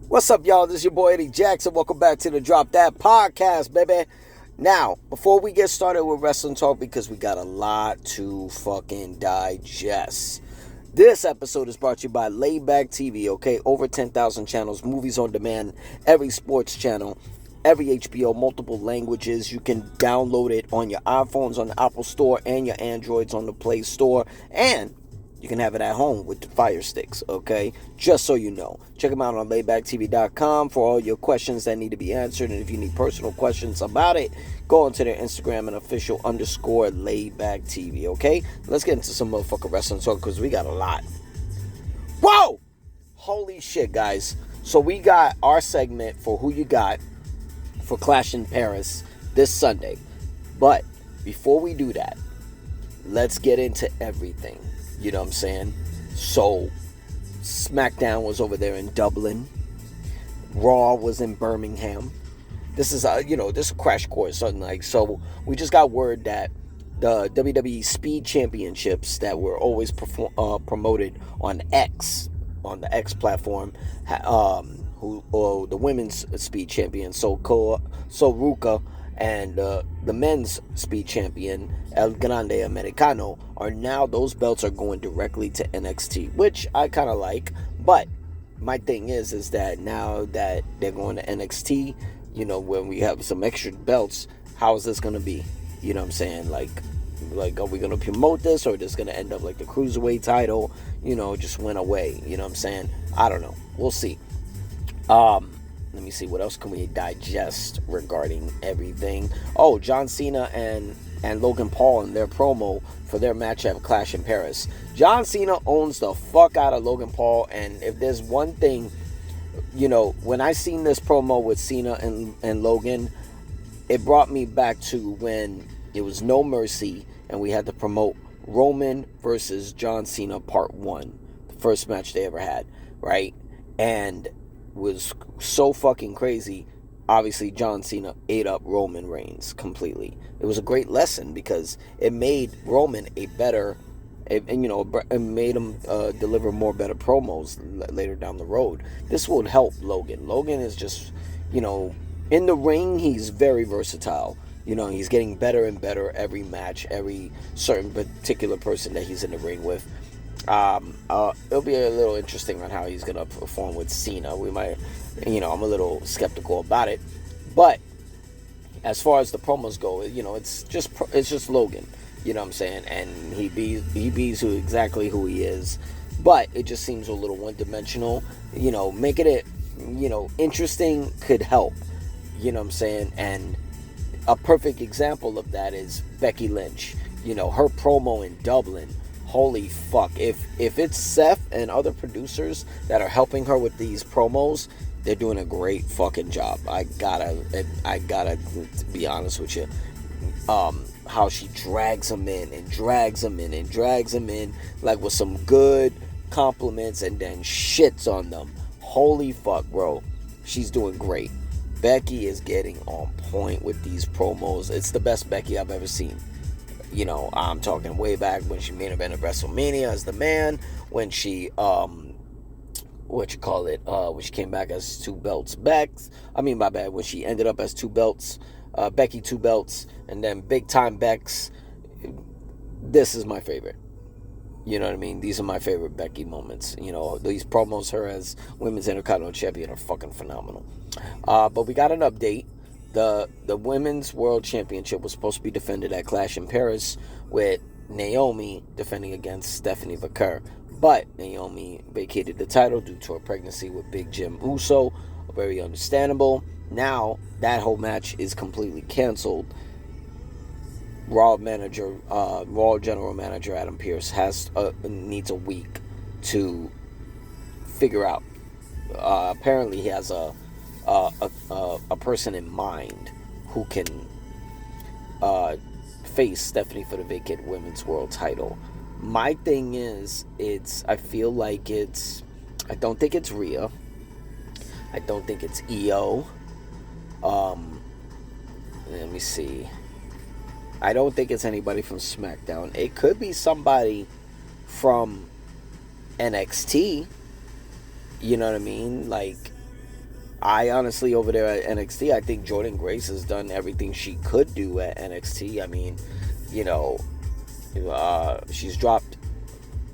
What's up, y'all? This is your boy Eddie Jackson. Welcome back to the Drop That Podcast, baby. Now, before we get started with wrestling talk, because we got a lot to fucking digest. This episode is brought to you by Layback TV, okay? Over 10,000 channels, movies on demand, every sports channel, every HBO, multiple languages. You can download it on your iPhones on the Apple Store and your Androids on the Play Store. And you can have it at home with the Fire Sticks, okay? Just so you know. Check them out on laybacktv.com for all your questions that need to be answered. And if you need personal questions about it, go onto their Instagram and official _ laybacktv, okay? Let's get into some motherfucking wrestling talk because we got a lot. Whoa! Holy shit, guys. So we got our segment for Who You Got for Clash in Paris this Sunday. But before we do that, let's get into everything. You know what I'm saying? So, SmackDown was over there in Dublin. Raw was in Birmingham. This is this is a crash course, something like. So, we just got word that the WWE Speed Championships that were always promoted on X, on the X platform, the women's Speed Champion, So Ruka, and the men's Speed Champion, El Grande Americano, are now, those belts are going directly to NXT, which I kind of like. But my thing is that now that they're going to NXT, when we have some extra belts, how is this going to be? You know what I'm saying? Like, are we going to promote this, or is this going to end up like the Cruiserweight title, just went away? You know what I'm saying? I don't know. We'll see. Let me see, what else can we digest regarding everything? Oh, John Cena and Logan Paul in their promo for their match at Clash in Paris. John Cena owns the fuck out of Logan Paul, and if there's one thing, when I seen this promo with Cena and Logan, it brought me back to when it was No Mercy and we had to promote Roman versus John Cena Part 1, the first match they ever had, right? And was so fucking crazy. Obviously, John Cena ate up Roman Reigns completely. It was a great lesson because it made Roman a better, it made him deliver more better promos later down the road. This would help Logan. Logan is just, in the ring, he's very versatile. He's getting better and better every match, every certain particular person that he's in the ring with. It'll be a little interesting on how he's gonna perform with Cena. We might, I'm a little skeptical about it, but as far as the promos go, it's just Logan. You know what I'm saying? And he bees exactly who he is, but it just seems a little one-dimensional. Making it, interesting could help. You know what I'm saying? And a perfect example of that is Becky Lynch. Her promo in Dublin. Holy fuck. If it's Seth and other producers that are helping her with these promos, they're doing a great fucking job. I gotta be honest with you. How she drags them in and drags them in and drags them in, like with some good compliments, and then shits on them. Holy fuck, bro. She's doing great. Becky is getting on point with these promos. It's the best Becky I've ever seen. I'm talking way back when she main evented WrestleMania as the man, when she when she came back as two belts back. When she ended up as two belts, Becky two belts, and then big time Bex. This is my favorite. You know what I mean? These are my favorite Becky moments. These promos, her as Women's Intercontinental Champion, are fucking phenomenal. But we got an update. The Women's World Championship was supposed to be defended at Clash in Paris, with Naomi defending against Stephanie Vaquer. But Naomi vacated the title due to her pregnancy with Big Jim Uso. Very understandable. Now, that whole match is completely canceled. Raw General Manager Adam Pearce needs a week to figure out. Apparently, he has a person in mind who can face Stephanie for the vacant women's world title. My thing is, I don't think it's Rhea. I don't think it's Io. Let me see. I don't think it's anybody from SmackDown. It could be somebody from NXT. You know what I mean? Like, I honestly, over there at NXT, I think Jordynne Grace has done everything she could do at NXT. I mean, you know, she's dropped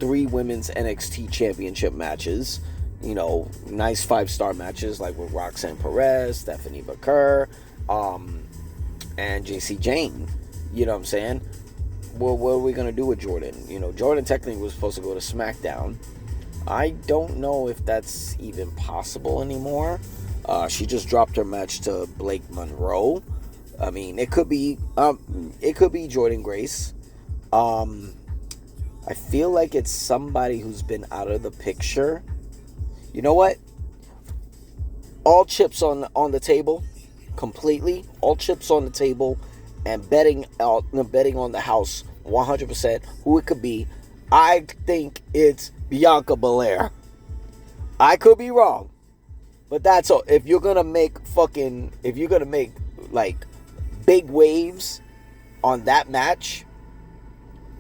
3 women's NXT championship matches. You know, nice 5-star matches like with Roxanne Perez, Stephanie McCurr, and JC Jane. You know what I'm saying? Well, what are we going to do with Jordynne? You know, Jordynne technically was supposed to go to SmackDown. I don't know if that's even possible anymore. She just dropped her match to Blake Monroe. I mean, it could be Jordynne Grace. I feel like it's somebody who's been out of the picture. You know what? All chips on the table, completely. All chips on the table, and betting on the house 100% who it could be. I think it's Bianca Belair. I could be wrong, but that's all. If you're gonna make like big waves on that match,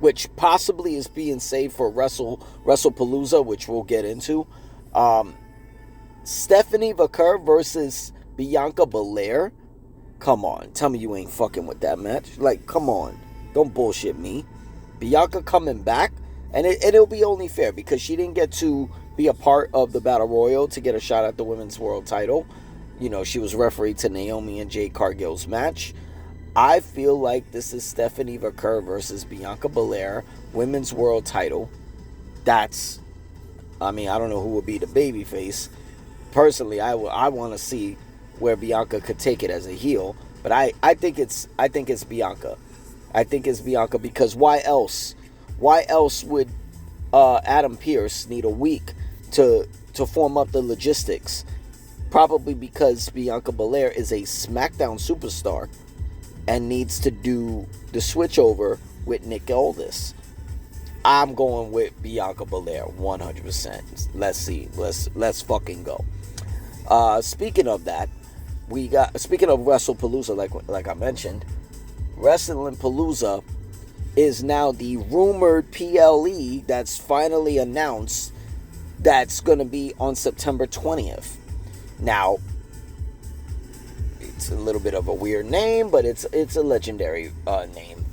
which possibly is being saved for WrestlePalooza, which we'll get into. Stephanie McCurr versus Bianca Belair. Come on, tell me you ain't fucking with that match. Like, come on, don't bullshit me. Bianca coming back, and it'll be only fair because she didn't get to be a part of the Battle Royal to get a shot at the Women's World Title. You know, she was referee to Naomi and Jade Cargill's match. I feel like this is Stephanie McCurr versus Bianca Belair, Women's World Title. I don't know who would be the babyface. Personally, I want to see where Bianca could take it as a heel, but I think it's Bianca. I think it's Bianca because why else? Why else would Adam Pearce need a week to form up the logistics? Probably because Bianca Belair is a SmackDown superstar and needs to do the switch over with Nick Aldis. I'm going with Bianca Belair 100%. Let's see. Let's fucking go. Speaking of that, speaking of WrestlePalooza, like I mentioned, WrestlingPalooza is now the rumored PLE that's finally announced that's going to be on September 20th. Now, it's a little bit of a weird name, but it's a legendary name,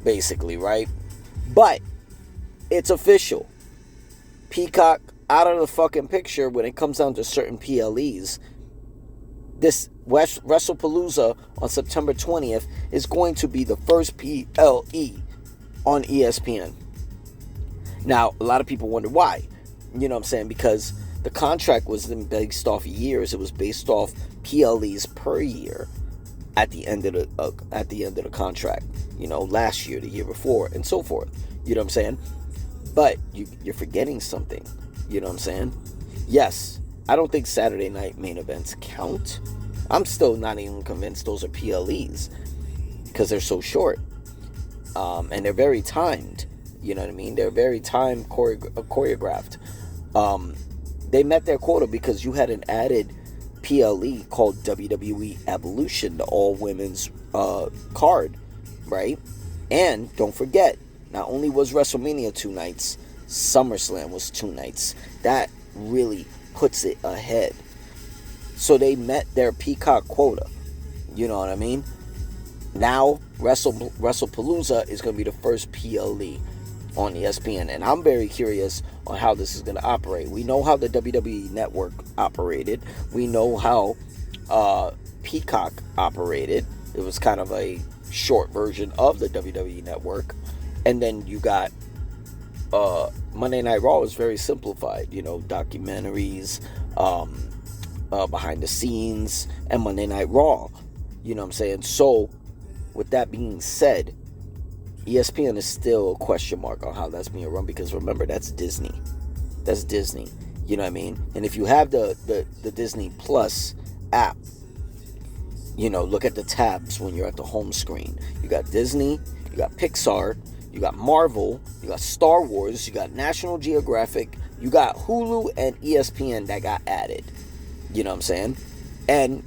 basically, right? But it's official. Peacock out of the fucking picture when it comes down to certain PLEs. This WrestlePalooza on September 20th is going to be the first PLE on ESPN. Now, a lot of people wonder why. You know what I'm saying? Because the contract wasn't based off years. It was based off PLEs per year at the end of the contract. You know, last year, the year before, and so forth. You know what I'm saying? But you're forgetting something. You know what I'm saying? Yes, I don't think Saturday night main events count. I'm still not even convinced those are PLEs because they're so short. And they're very timed. You know what I mean? They're very timed, choreographed. They met their quota because you had an added PLE called WWE Evolution, the all-women's card, right? And don't forget, not only was WrestleMania 2 nights, SummerSlam was 2 nights. That really puts it ahead. So they met their Peacock quota. You know what I mean? Now, WrestlePalooza is going to be the first PLE on ESPN. And I'm very curious on how this is going to operate. We know how the WWE Network operated. We know how Peacock operated. It was kind of a short version of the WWE Network. And then you got Monday Night Raw is very simplified. You know, documentaries, behind the scenes, and Monday Night Raw. You know what I'm saying? So, with that being said, ESPN is still a question mark on how that's being run because remember, that's Disney. That's Disney. You know what I mean? And if you have the Disney Plus app, you know, look at the tabs when you're at the home screen. You got Disney, you got Pixar, you got Marvel, you got Star Wars, you got National Geographic, you got Hulu and ESPN that got added. You know what I'm saying? And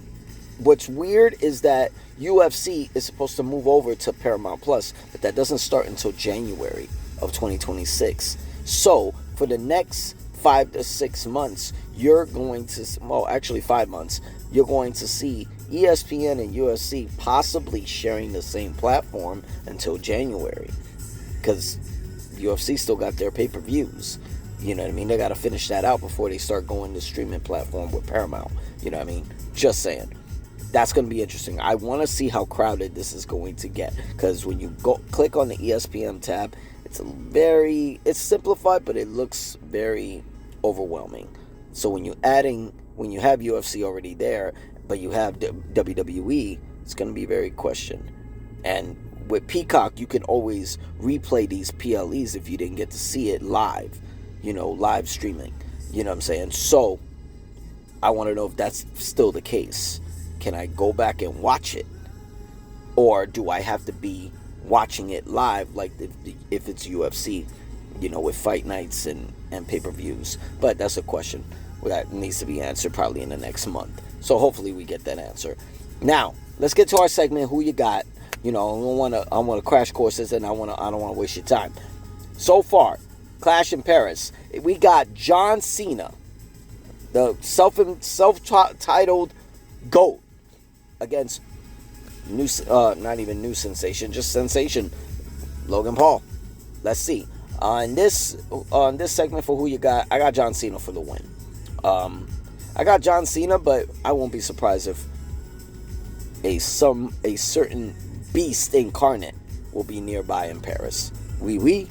what's weird is that UFC is supposed to move over to Paramount Plus, but that doesn't start until January of 2026. So, for the next 5 to 6 months, you're going to, well, actually 5 months, you're going to see ESPN and UFC possibly sharing the same platform until January. Because UFC still got their pay-per-views. You know what I mean? They got to finish that out before they start going to streaming platform with Paramount. You know what I mean? Just saying. That's going to be interesting. I want to see how crowded this is going to get. Because when you go click on the ESPN tab, it's simplified, but it looks very overwhelming. So when you have UFC already there, but you have WWE, it's going to be very questioned. And with Peacock, you can always replay these PLEs if you didn't get to see it live, live streaming. You know what I'm saying? So I want to know if that's still the case. Can I go back and watch it? Or do I have to be watching it live like if it's UFC, with fight nights and pay-per-views? But that's a question that needs to be answered probably in the next month. So hopefully we get that answer. Now, let's get to our segment, Who You Got? I want to crash courses, and I don't want to waste your time. So far, Clash in Paris, we got John Cena, the self-titled GOAT, against not even new sensation, just sensation, Logan Paul. Let's see. On this segment for Who You Got, I got John Cena for the win. I got John Cena, but I won't be surprised if a certain beast incarnate will be nearby in Paris. We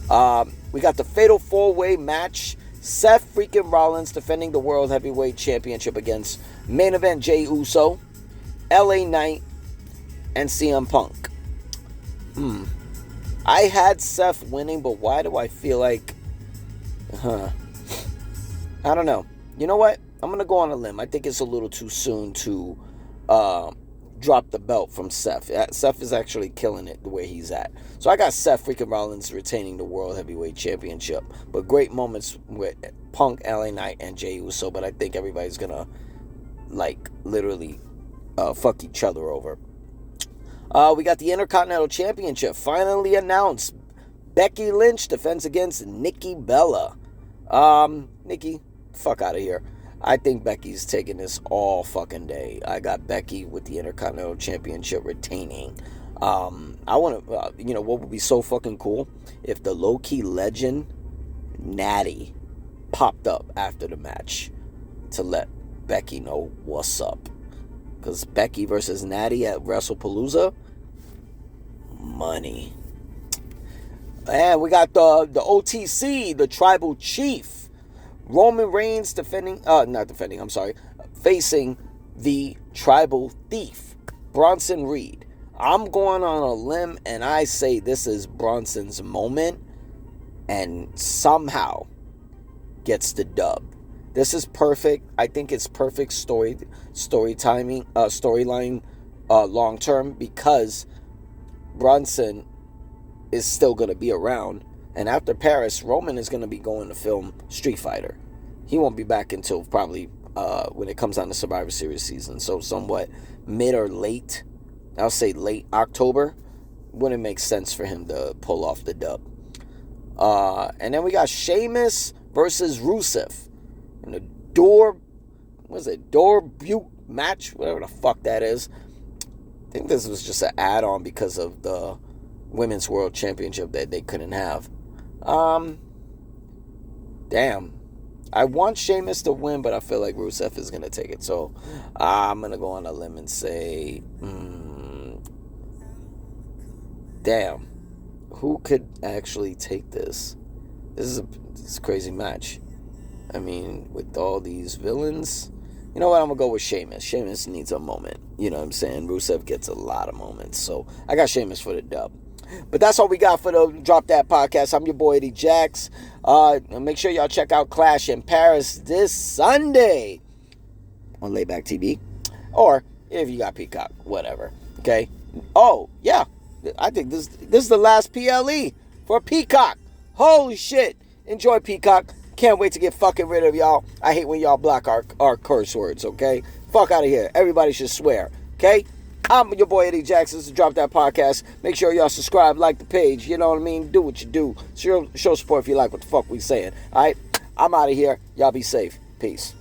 got the Fatal 4-Way match. Seth freaking Rollins defending the World Heavyweight Championship against main event Jey Uso, LA Knight, and CM Punk. I had Seth winning, but why do I feel like... I don't know. You know what? I'm going to go on a limb. I think it's a little too soon to drop the belt from Seth. Seth is actually killing it the way he's at. So I got Seth freaking Rollins retaining the World Heavyweight Championship. But great moments with Punk, LA Knight, and Jey Uso. But I think everybody's going to, literally fuck each other over. We got the Intercontinental Championship finally announced. Becky Lynch defends against Nikki Bella. Nikki, fuck out of here. I think Becky's taking this all fucking day. I got Becky with the Intercontinental Championship retaining. I want to, what would be so fucking cool if the low-key legend Natty popped up after the match to let Becky know what's up. Because Becky versus Natty at WrestlePalooza, money. And we got the OTC, the Tribal Chief. Roman Reigns facing the Tribal Thief, Bronson Reed. I'm going on a limb and I say this is Bronson's moment and somehow gets the dub. This is perfect. I think it's perfect storyline long term, because Bronson is still going to be around. And after Paris, Roman is going to be going to film Street Fighter. He won't be back until probably when it comes on the Survivor Series season. So somewhat mid or late, I'll say late October, wouldn't make sense for him to pull off the dub. And then we got Sheamus versus Rusev in the Door Butte match, whatever the fuck that is. I think this was just an add-on because of the Women's World Championship that they couldn't have. Damn. I want Sheamus to win, but I feel like Rusev is going to take it. So, I'm going to go on a limb and say, damn. Who could actually take this? This is a crazy match. I mean, with all these villains, you know what? I'm going to go with Sheamus. Sheamus needs a moment. You know what I'm saying? Rusev gets a lot of moments. So, I got Sheamus for the dub. But that's all we got for the Drop That podcast. I'm your boy Eddie Jax. Make sure y'all check out Clash in Paris this Sunday on Layback TV. Or if you got Peacock, whatever. Okay? Oh, yeah. I think this is the last PLE for Peacock. Holy shit. Enjoy Peacock. Can't wait to get fucking rid of y'all. I hate when y'all block our curse words, okay? Fuck out of here. Everybody should swear, okay? I'm your boy Eddie Jackson. This is Drop That Podcast. Make sure y'all subscribe, like the page. You know what I mean? Do what you do. Show support if you like what the fuck we saying. Alright? I'm out of here. Y'all be safe. Peace.